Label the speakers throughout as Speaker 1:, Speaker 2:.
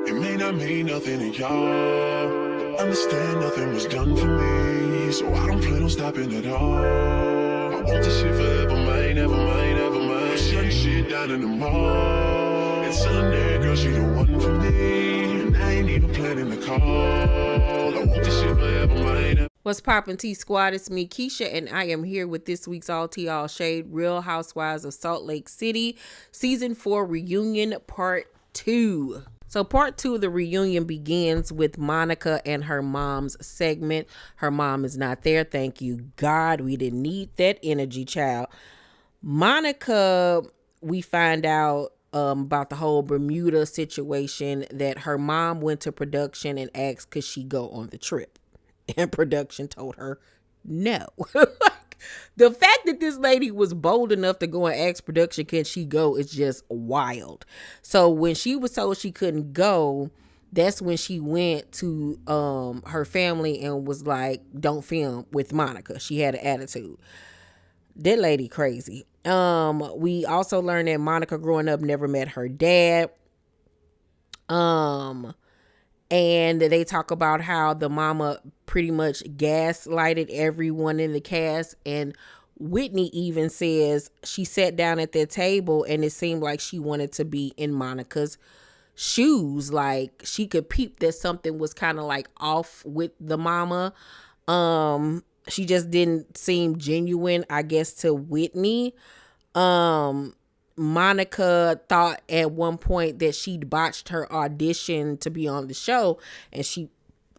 Speaker 1: It may not mean nothing to y'all, but understand nothing was done for me, so I don't plan on stopping at all. I want this shit forever, mine, ever mine, ever mine. I'm shutting shit down in the mall, and telling that girl she the one for me, and I ain't even planning the call. I want this shit forever, mine.
Speaker 2: What's poppin' T Squad? It's me, Keisha, and I am here with this week's All Tea All Shade Real Housewives of Salt Lake City Season 4 Reunion Part 2. So part 2 of the reunion begins with Monica and her mom's segment. Her mom is not there. Thank you, God. We didn't need that energy, child. Monica, we find out about the whole Bermuda situation, that her mom went to production and asked could she go on the trip. And production told her no. The fact that this lady was bold enough to go and ask production can she go is just wild. So when she was told she couldn't go, that's when she went to her family and was like, don't film with Monica. She had an attitude. That lady crazy. We also learned that Monica growing up never met her dad. And they talk about how the mama pretty much gaslighted everyone in the cast. And Whitney even says she sat down at their table and it seemed like she wanted to be in Monica's shoes. Like she could peep that something was kind of like off with the mama. She just didn't seem genuine, I guess, to Whitney. Monica thought at one point that she'd botched her audition to be on the show, and she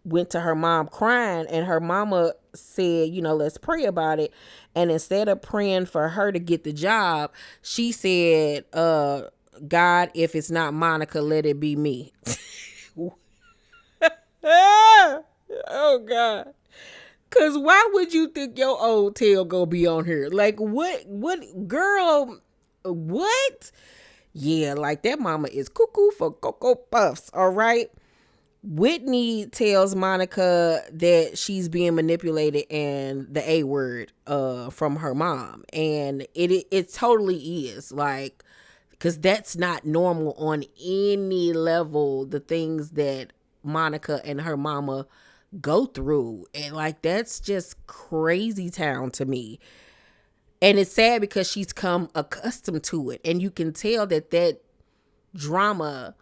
Speaker 2: went to her mom crying, and her mama said, let's pray about it. And instead of praying for her to get the job, she said, God, if it's not Monica, let it be me. Oh God. Cause why would you think your old tail gonna be on here? Like what girl? What? Yeah, like that mama is cuckoo for Cocoa Puffs, all right? Whitney tells Monica that she's being manipulated and the A word from her mom. And it totally is, like, because that's not normal on any level, the things that Monica and her mama go through. And like that's just crazy town to me. And it's sad because she's come accustomed to it. And you can tell that drama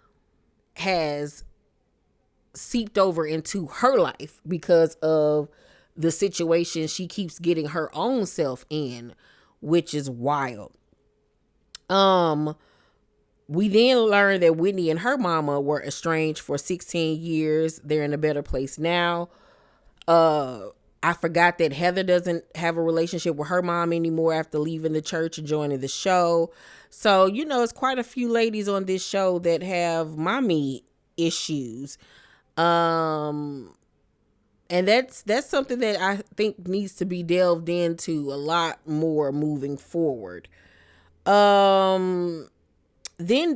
Speaker 2: has seeped over into her life because of the situation she keeps getting her own self in, which is wild. We then learned that Whitney and her mama were estranged for 16 years. They're in a better place now. I forgot that Heather doesn't have a relationship with her mom anymore after leaving the church and joining the show. So, it's quite a few ladies on this show that have mommy issues. And that's something that I think needs to be delved into a lot more moving forward. Then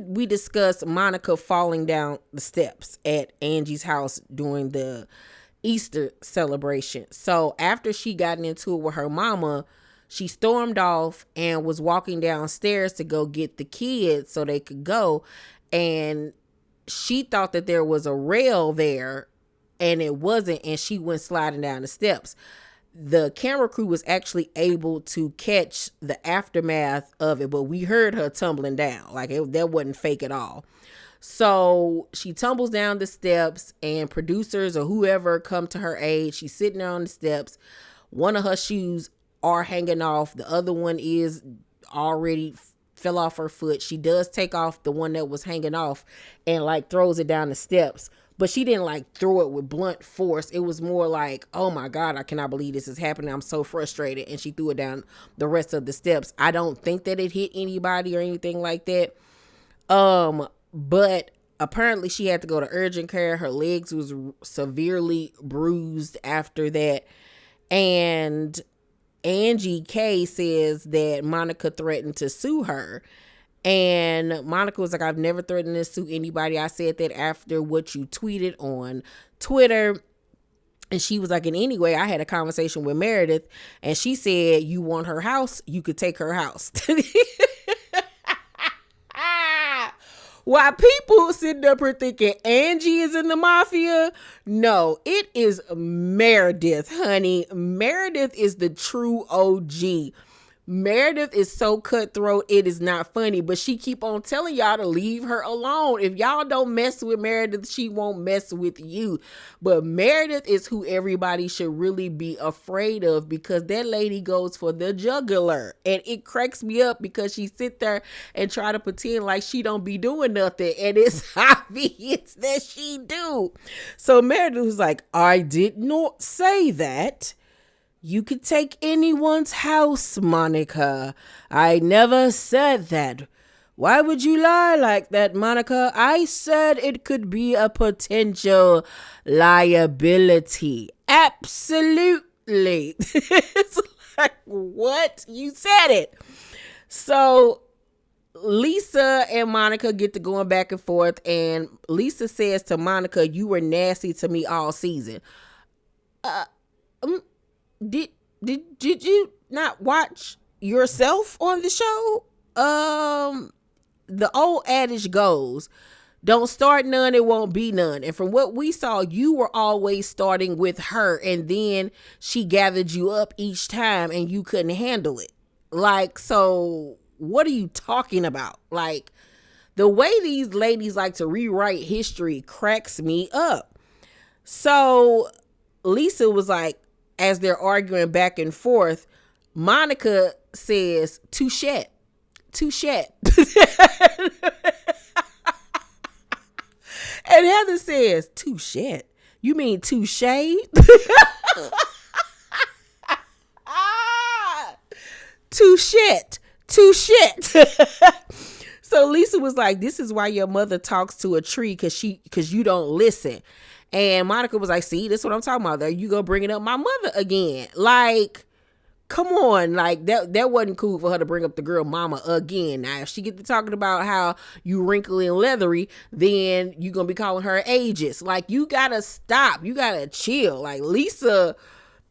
Speaker 2: we discussed Monica falling down the steps at Angie's house during the Easter celebration. So after she gotten into it with her mama, she stormed off and was walking downstairs to go get the kids so they could go. And she thought that there was a rail there and it wasn't. And she went sliding down the steps. The camera crew was actually able to catch the aftermath of it, but we heard her tumbling down. Like that wasn't fake at all. So she tumbles down the steps and producers or whoever come to her aid. She's sitting there on the steps. One of her shoes are hanging off. The other one is already fell off her foot. She does take off the one that was hanging off and like throws it down the steps. But she didn't like throw it with blunt force. It was more like, oh my God, I cannot believe this is happening. I'm so frustrated. And she threw it down the rest of the steps. I don't think that it hit anybody or anything like that. But apparently she had to go to urgent care. Her legs was severely bruised after that. And Angie K says that Monica threatened to sue her. And Monica was like, I've never threatened to sue anybody. I said that after what you tweeted on Twitter. And she was like, and anyway, I had a conversation with Meredith and she said, you want her house? You could take her house. While people sitting up here thinking Angie is in the mafia, no, it is Meredith, honey. Meredith is the true OG. Meredith is so cutthroat, it is not funny, but she keep on telling y'all to leave her alone. If y'all don't mess with Meredith, she won't mess with you. But Meredith is who everybody should really be afraid of, because that lady goes for the jugular. And it cracks me up because she sit there and try to pretend like she don't be doing nothing, and it's obvious that she do. So Meredith was like, I did not say that. You could take anyone's house, Monica. I never said that. Why would you lie like that, Monica? I said it could be a potential liability. Absolutely. It's like, what? You said it. So Lisa and Monica get to going back and forth, and Lisa says to Monica, you were nasty to me all season. Did you not watch yourself on the show? The old adage goes, don't start none, it won't be none. And from what we saw, you were always starting with her, and then she gathered you up each time and you couldn't handle it. Like, so what are you talking about? Like, the way these ladies like to rewrite history cracks me up. So Lisa was like, as they're arguing back and forth, Monica says, touche. And Heather says, touche? You mean touche? Touche. So Lisa was like, this is why your mother talks to a tree, because you don't listen. And Monica was like, see, this is what I'm talking about. There you go, bringing up my mother again. Like, come on. Like, that wasn't cool for her to bring up the girl mama again. Now, if she get to talking about how you wrinkly and leathery, then you going to be calling her ageist. Like, you got to stop. You got to chill. Like, Lisa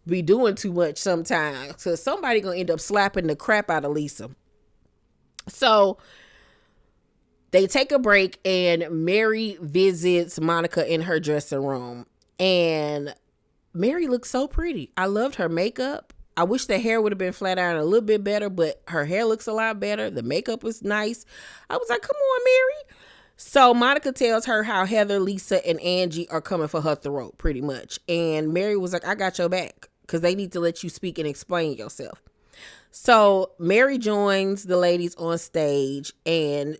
Speaker 2: be doing too much sometimes. So somebody going to end up slapping the crap out of Lisa. So they take a break, and Mary visits Monica in her dressing room. And Mary looks so pretty. I loved her makeup. I wish the hair would have been flat ironed a little bit better, but her hair looks a lot better. The makeup was nice. I was like, come on, Mary. So Monica tells her how Heather, Lisa, and Angie are coming for her throat, pretty much. And Mary was like, I got your back, because they need to let you speak and explain yourself. So Mary joins the ladies on stage, and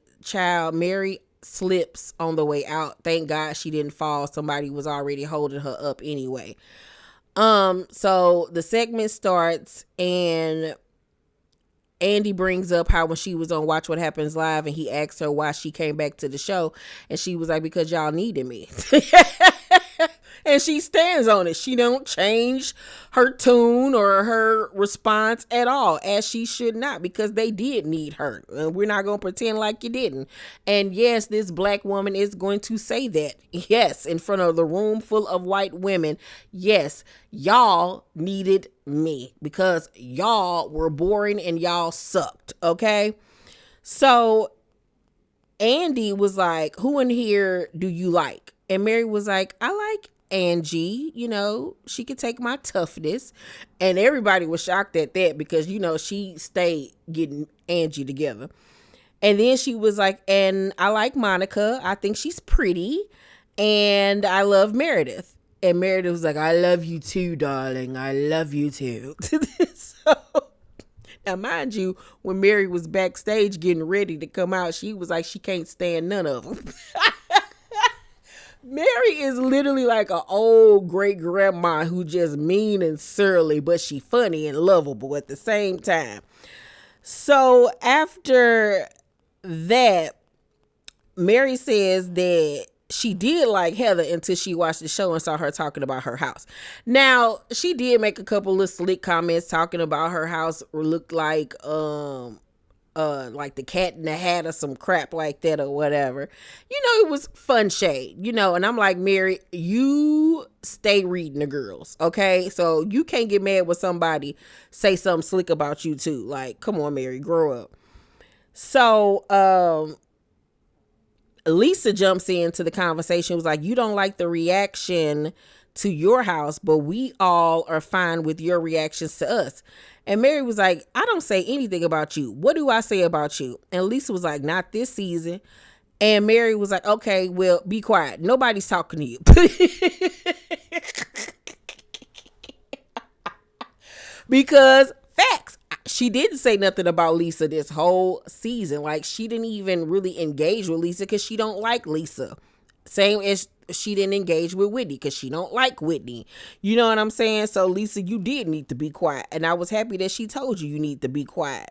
Speaker 2: Mary slips on the way out. Thank God she didn't fall. Somebody was already holding her up anyway. So the segment starts, and Andy brings up how when she was on Watch What Happens Live, and he asked her why she came back to the show, and she was like, because y'all needed me. And she stands on it. She don't change her tune or her response at all, as she should not, because they did need her. And we're not going to pretend like you didn't. And yes, this black woman is going to say that. Yes, in front of the room full of white women. Yes, y'all needed me because y'all were boring and y'all sucked. Okay. So Andy was like, who in here do you like? And Mary was like, I like Angie, she could take my toughness. And everybody was shocked at that because, she stayed getting Angie together. And then she was like, and I like Monica. I think she's pretty. And I love Meredith. And Meredith was like, I love you too, darling. I love you too. So, now, mind you, when Mary was backstage getting ready to come out, she was like, she can't stand none of them. Mary is literally like an old great grandma who just mean and surly, but she funny and lovable at the same time. So after that, Mary says that she did like Heather until she watched the show and saw her talking about her house. Now, she did make a couple of slick comments talking about her house looked like the Cat in the Hat or some crap like that or whatever. It was fun shade, and I'm like, Mary, you stay reading the girls, okay? So you can't get mad when somebody say something slick about you too. Like, come on, Mary, grow up. So Lisa jumps into the conversation, was like, you don't like the reaction to your house, but we all are fine with your reactions to us. And Mary was like, I don't say anything about you. What do I say about you? And Lisa was like, not this season. And Mary was like, okay, well, be quiet. Nobody's talking to you. Because facts, she didn't say nothing about Lisa this whole season. Like, she didn't even really engage with Lisa because she don't like Lisa. Same as she didn't engage with Whitney because she don't like Whitney. You know what I'm saying? So Lisa, you did need to be quiet. And I was happy that she told you need to be quiet.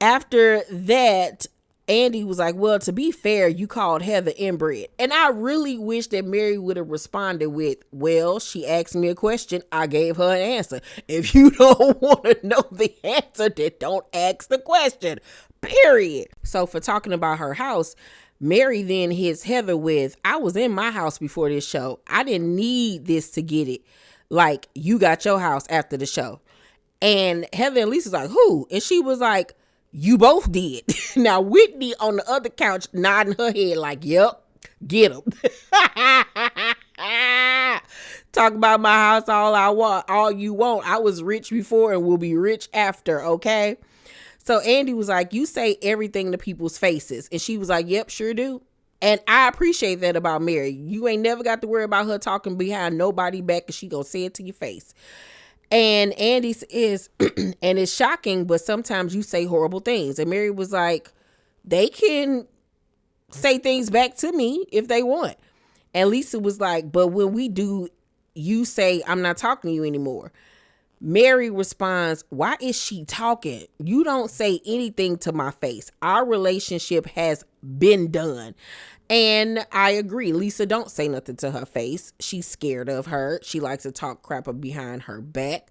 Speaker 2: After that, Andy was like, well, to be fair, you called Heather inbred. And I really wish that Mary would have responded with, well, she asked me a question. I gave her an answer. If you don't want to know the answer, then don't ask the question. Period. So for talking about her house, Mary then hits Heather with, I was in my house before this show. I didn't need this to get it. Like, you got your house after the show. And Heather and Lisa's like, who? And she was like, you both did. Now, Whitney on the other couch nodding her head like, yep, get him. Talk about my house all you want. I was rich before and will be rich after, okay? So Andy was like, you say everything to people's faces. And she was like, yep, sure do. And I appreciate that about Mary. You ain't never got to worry about her talking behind nobody back because she gonna say it to your face. And Andy is, and it's shocking, but sometimes you say horrible things. And Mary was like, they can say things back to me if they want. And Lisa was like, but when we do, you say, I'm not talking to you anymore. Mary responds, why is she talking? You don't say anything to my face. Our relationship has been done. And I agree. Lisa don't say nothing to her face. She's scared of her. She likes to talk crap behind her back.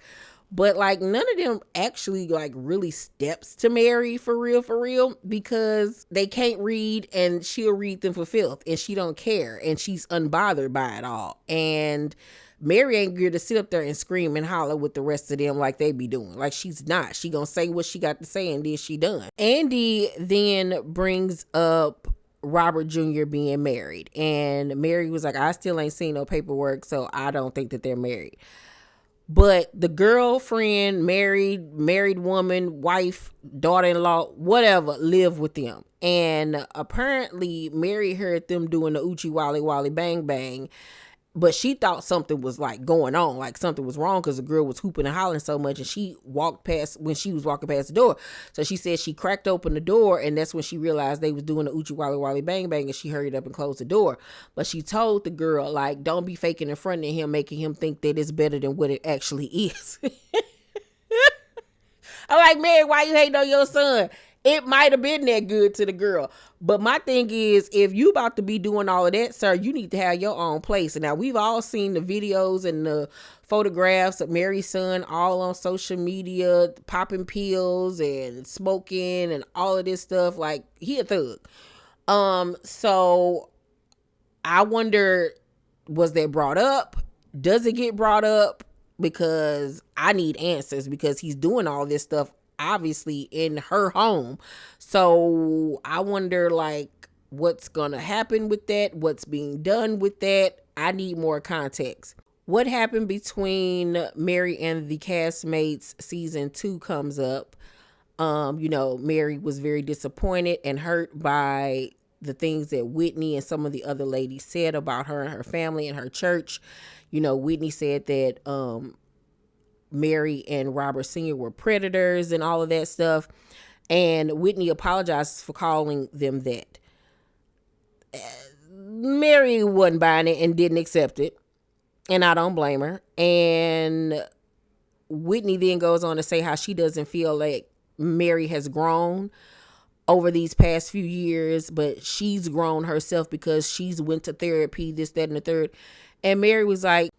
Speaker 2: But like none of them actually like really steps to Mary for real, because they can't read and she'll read them for filth and she don't care and she's unbothered by it all. And Mary ain't good to sit up there and scream and holler with the rest of them like they be doing. Like she's not. She gonna say what she got to say and then she done. Andy then brings up Robert Jr. being married. And Mary was like, I still ain't seen no paperwork, so I don't think that they're married. But the girlfriend, married woman, wife, daughter-in-law, whatever, live with them. And apparently Mary heard them doing the Uchi Wally Wally Bang Bang. But she thought something was like going on, like something was wrong because the girl was hooping and hollering so much, and she walked past when she was walking past the door. So she said she cracked open the door, and that's when she realized they was doing the Uchi Wally Wally Bang Bang, and she hurried up and closed the door. But she told the girl, like, don't be faking in front of him, making him think that it's better than what it actually is. I'm like, Mary, why you hating on your son? It might have been that good to the girl. But my thing is, if you about to be doing all of that, sir, you need to have your own place. And now we've all seen the videos and the photographs of Mary's son all on social media, popping pills and smoking and all of this stuff. Like, he a thug. So I wonder, was that brought up? Does it get brought up? Because I need answers, because he's doing all this stuff obviously in her home. So I wonder like what's gonna happen with that, what's being done with that. I need more context. What happened between Mary and the castmates season 2 comes up. Mary was very disappointed and hurt by the things that Whitney and some of the other ladies said about her and her family and her church. Whitney said that Mary and Robert Sr. were predators and all of that stuff. And Whitney apologized for calling them that. Mary wasn't buying it and didn't accept it. And I don't blame her. And Whitney then goes on to say how she doesn't feel like Mary has grown over these past few years, but she's grown herself because she's went to therapy, this, that, and the third. And Mary was like,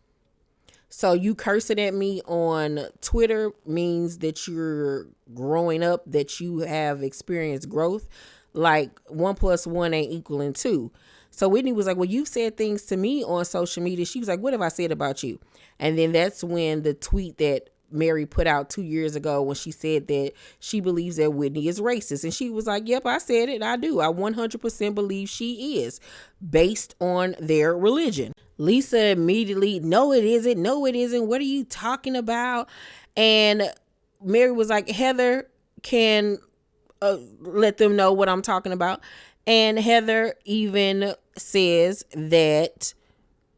Speaker 2: so you cursing at me on Twitter means that you're growing up, that you have experienced growth. Like 1 + 1 ain't equaling 2. So Whitney was like, well, you've said things to me on social media. She was like, what have I said about you? And then that's when the tweet that Mary put out 2 years ago when she said that she believes that Whitney is racist. And she was like, yep, I said it. I do. I 100% believe she is, based on their religion. Lisa immediately, no, it isn't. No, it isn't. What are you talking about? And Mary was like, Heather can let them know what I'm talking about. And Heather even says that,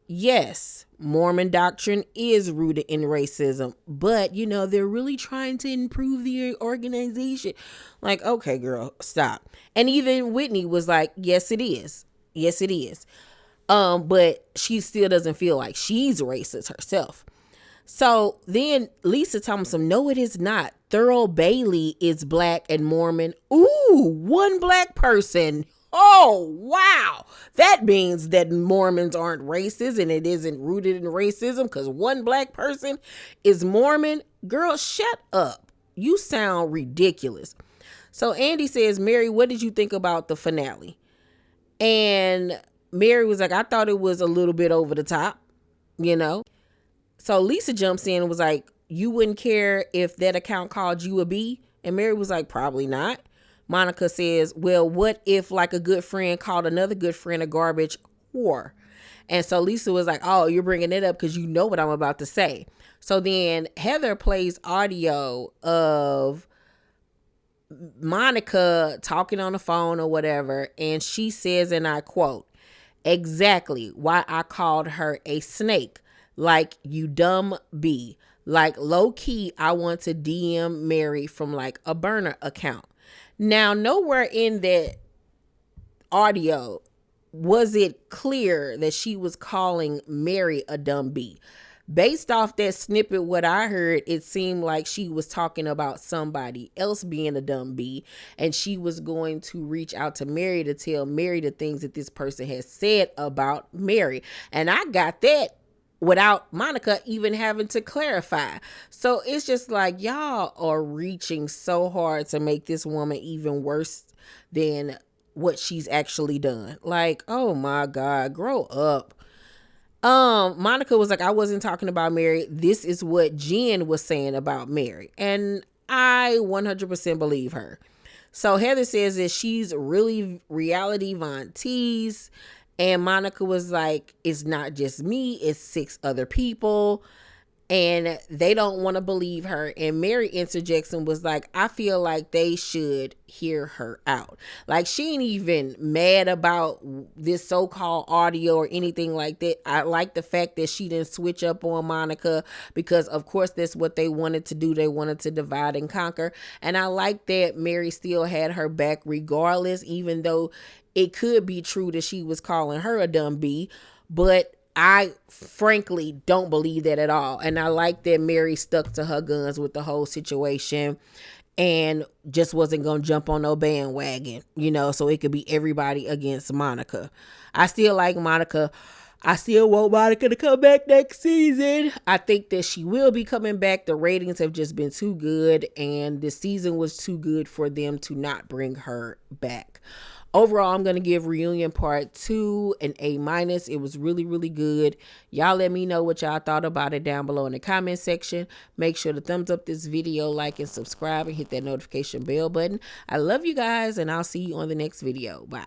Speaker 2: yes, Mormon doctrine is rooted in racism, but you know, they're really trying to improve the organization. Like, okay, girl, stop. And even Whitney was like, yes, it is. Yes, it is. But she still doesn't feel like she's racist herself. So then Lisa Thompson, no, it is not. Thurl Bailey is black and Mormon. Ooh, one black person. Oh, wow. That means that Mormons aren't racist and it isn't rooted in racism because one black person is Mormon. Girl, shut up. You sound ridiculous. So Andy says, Mary, what did you think about the finale? And Mary was like, I thought it was a little bit over the top, you know? So Lisa jumps in and was like, you wouldn't care if that account called you a B? And Mary was like, probably not. Monica says, well, what if like a good friend called another good friend a garbage whore? And so Lisa was like, oh, you're bringing it up because you know what I'm about to say. So then Heather plays audio of Monica talking on the phone or whatever. And she says, and I quote, exactly why I called her a snake. Like, you dumb B. Like, low key, I want to DM Mary from like a burner account. Now, nowhere in that audio was it clear that she was calling Mary a dumb bee. Based off that snippet, what I heard, it seemed like she was talking about somebody else being a dumb bee, and she was going to reach out to Mary to tell Mary the things that this person has said about Mary. And I got that without Monica even having to clarify. So it's just like, y'all are reaching so hard to make this woman even worse than what she's actually done. Like, oh my God, grow up. Monica was like, I wasn't talking about Mary. This is what Jen was saying about Mary. And I 100% believe her. So Heather says that she's really reality Von Tease. And Monica was like, it's not just me, it's 6 other people. And they don't want to believe her. And Mary interjects and was like, I feel like they should hear her out. Like, she ain't even mad about this so-called audio or anything like that. I like the fact that she didn't switch up on Monica because, of course, that's what they wanted to do. They wanted to divide and conquer. And I like that Mary still had her back regardless, even though it could be true that she was calling her a dumb bee. But I frankly don't believe that at all. And I like that Mary stuck to her guns with the whole situation and just wasn't going to jump on no bandwagon, you know, so it could be everybody against Monica. I still like Monica. I still want Monica to come back next season. I think that she will be coming back. The ratings have just been too good, and the season was too good for them to not bring her back. Overall, I'm going to give Reunion Part 2 an A-. It was really, really good. Y'all let me know what y'all thought about it down below in the comment section. Make sure to thumbs up this video, like, and subscribe, and hit that notification bell button. I love you guys, and I'll see you on the next video. Bye.